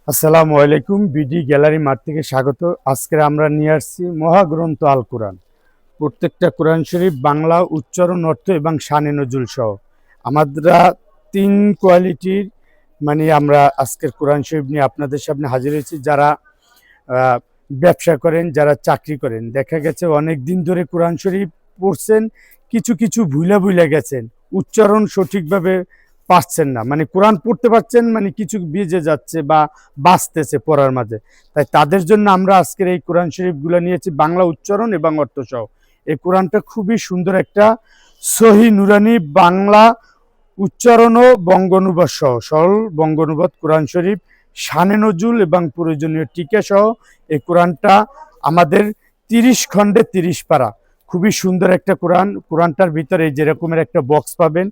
আসসালামু আলাইকুম। BD gallery মাঠ থেকে স্বাগত। আজকে আমরা নিয়ে আসছি মহাগ্রন্থ আল কোরআন। প্রত্যেকটা কোরআন শরীফ বাংলা উচ্চারণ, অর্থ এবং শানে নজুল সহ আমরা 3 কোয়ালিটির আমরা আজকের কোরআন শরীফ নিয়ে আপনাদের সামনে হাজির হয়েছি। যারা ব্যবসা করেন, যারা চাকরি করেন, দেখা গেছে অনেক দিন ধরে কোরআন শরীফ পড়ছেন, কিছু কিছু ভুলে গেছেন, উচ্চারণ সঠিকভাবে পারছেন না, কোরআন পড়তে পারছেন, কিছু ভিজে যাচ্ছে বা বাঁচতেছে পড়ার মাঝে। তাই তাদের জন্য আমরা আজকের এই কোরআন শরীফগুলো নিয়েছি বাংলা উচ্চারণ এবং অর্থ সহ। এই কোরআনটা খুবই সুন্দর একটা সহি নুরানি বাংলা উচ্চারণ ও বঙ্গানুবাদ সহ সরল বঙ্গানুবাদ কোরআন শরীফ, শানে নজুল এবং প্রয়োজনীয় টিকা সহ এই কোরআনটা আমাদের 30 খণ্ডে 30 পারা। খুবই সুন্দর একটা কোরআন। কোরআনটার ভিতরে এই যেরকমের একটা বক্স পাবেন।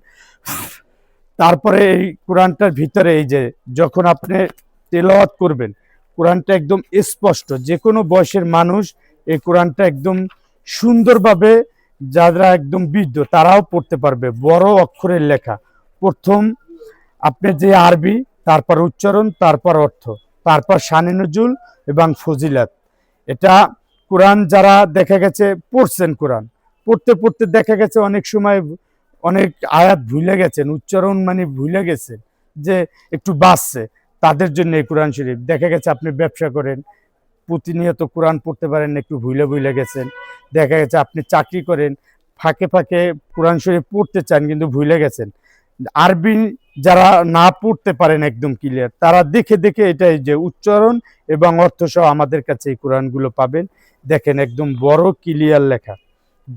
তারপরে এই কোরআনটার ভিতরে এই যে যখন আপনি তেলাওয়াত করবেন, কোরআনটা একদম স্পষ্ট, যে কোনো বয়সের মানুষ এই কোরআনটা একদম সুন্দরভাবে, যারা একদম বৃদ্ধ তারাও পড়তে পারবে। বড় অক্ষরের লেখা, প্রথম আপনার যে আরবি, তারপর উচ্চারণ, তারপর অর্থ, তারপর শানে নজুল এবং ফজিলাত। এটা কোরআন যারা দেখা গেছে পড়ছেন, কোরআন পড়তে পড়তে দেখা গেছে অনেক সময় অনেক আয়াত ভুলে গেছেন, উচ্চারণ ভুলে গেছেন, যে একটু বাঁচছে, তাদের জন্য এই কোরআন শরীফ। দেখা গেছে আপনি ব্যবসা করেন, প্রতিনিয়ত কোরআন পড়তে পারেন, একটু ভুলে গেছেন। দেখা গেছে আপনি চাকরি করেন, ফাঁকে ফাঁকে কোরআন শরীফ পড়তে চান কিন্তু ভুলে গেছেন। আরবি যারা না পড়তে পারেন একদম ক্লিয়ার, তারা দেখে দেখে এটাই যে উচ্চারণ এবং অর্থ সহ আমাদের কাছে এই কোরআনগুলো পাবেন। দেখেন একদম বড় ক্লিয়ার লেখা,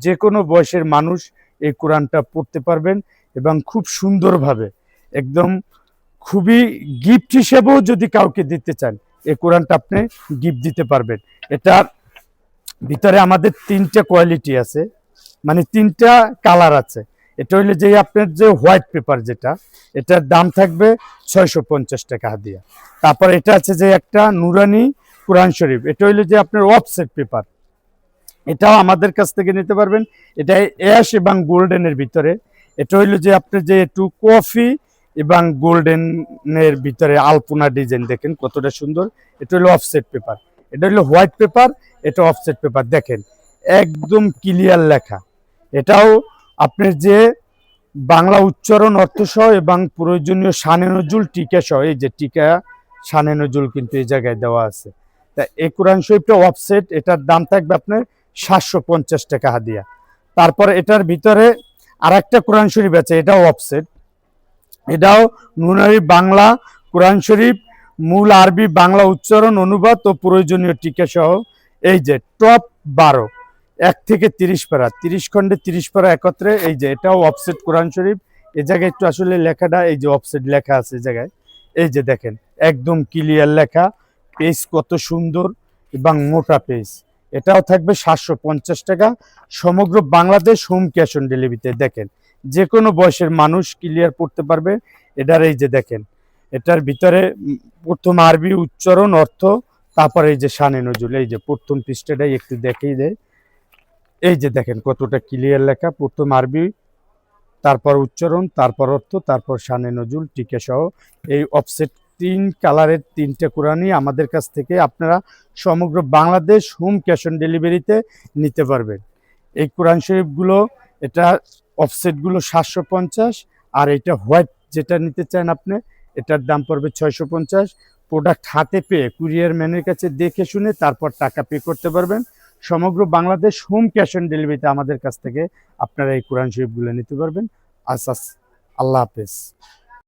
যে কোনো বয়সের মানুষ এই কোরআনটা পড়তে পারবেন এবং খুব সুন্দরভাবে, একদম খুবই গিফট হিসেবেও যদি কাউকে দিতে চান, এই কোরআনটা আপনি গিফট দিতে পারবেন। এটার ভিতরে আমাদের 3টা কোয়ালিটি আছে, 3টা কালার আছে। এটা হইলে যে আপনার যে হোয়াইট পেপার, যেটা এটার দাম থাকবে 650 টাকা হাদিয়া। তারপর এটা আছে যে একটা নুরানি কোরআন শরীফ, এটা হইলে যে আপনার অফসেট পেপার, এটাও আমাদের কাছ থেকে নিতে পারবেন। এটা অ্যাশ এবং গোল্ডেনের ভিতরে। এটা হইলো যে আপনার যে একটু কফি এবং গোল্ডেনের ভিতরে আলপনা ডিজাইন, দেখেন কতটা সুন্দর। এটা হলো অফসেট পেপার। এটা হলো হোয়াইট পেপার, এটা অফসেট পেপার। দেখেন একদম ক্লিয়ার লেখা। এটাও আপনার যে বাংলা উচ্চারণ, অর্থ সহ এবং প্রয়োজনীয় শানে নজুল টিকা সহ, এই যে টিকা শানে নজুল কিন্তু এই জায়গায় দেওয়া আছে। তা এই কোরআন শরীফটা অফসেট, এটার দাম থাকবে আপনার 750 টাকা হাদিয়া। তারপর এটার ভিতরে আর একটা কোরআন শরীফ আছে, এটাও অফসেট। এটাও নুনারি বাংলা কোরআন শরীফ, মূল আরবি বাংলা উচ্চারণ, অনুবাদ ও প্রয়োজনীয় টিকা সহ। এই যে টপ 12, 1 থেকে 30 পারা, 30 খণ্ডে 30 পারা একত্রে। এই যে এটাও অফসেট কোরআন শরীফ। এ জায়গায় একটু আসলে লেখাটা, এই যে অফসেট লেখা আছে এই জায়গায়, এই যে দেখেন একদম ক্লিয়ার লেখা, পেজ কত সুন্দর এবং মোটা পেজ। এটাও থাকবে 750 টাকা, সমগ্র বাংলাদেশ হোম ক্যাশ অন ডেলিভারিতে। দেখেন যে কোনো বয়সের মানুষ ক্লিয়ার পড়তে পারবে। এটার এই যে দেখেন, এটার ভিতরে প্রথম আরবি উচ্চারণ, অর্থ, তারপরে এই যে শানে নজুল। এই যে প্রথম পৃষ্ঠাটাই একটু দেখিয়ে দেয়। এই যে দেখেন কতটা ক্লিয়ার লেখা, প্রথম আরবি, তারপর উচ্চারণ, তারপর অর্থ, তারপর শানে নজুল টিকা সহ। এই অফসেট 3 কালারের 3টে কোরআনই আমাদের কাছ থেকে আপনারা সমগ্র বাংলাদেশ হোম ক্যাশ অন ডেলিভারিতে নিতে পারবেন। এই কোরআন শরীফগুলো, এটা অফসেটগুলো 750, আর এটা হোয়াইট যেটা নিতে চান আপনি, এটার দাম পড়বে 650। প্রোডাক্ট হাতে পেয়ে কুরিয়ার ম্যানের কাছে দেখে শুনে তারপর টাকা পে করতে পারবেন। সমগ্র বাংলাদেশ হোম ক্যাশ অন ডেলিভারিতে আমাদের কাছ থেকে আপনারা এই কোরআন শরীফগুলো নিতে পারবেন। আল্লাহ হাফেজ।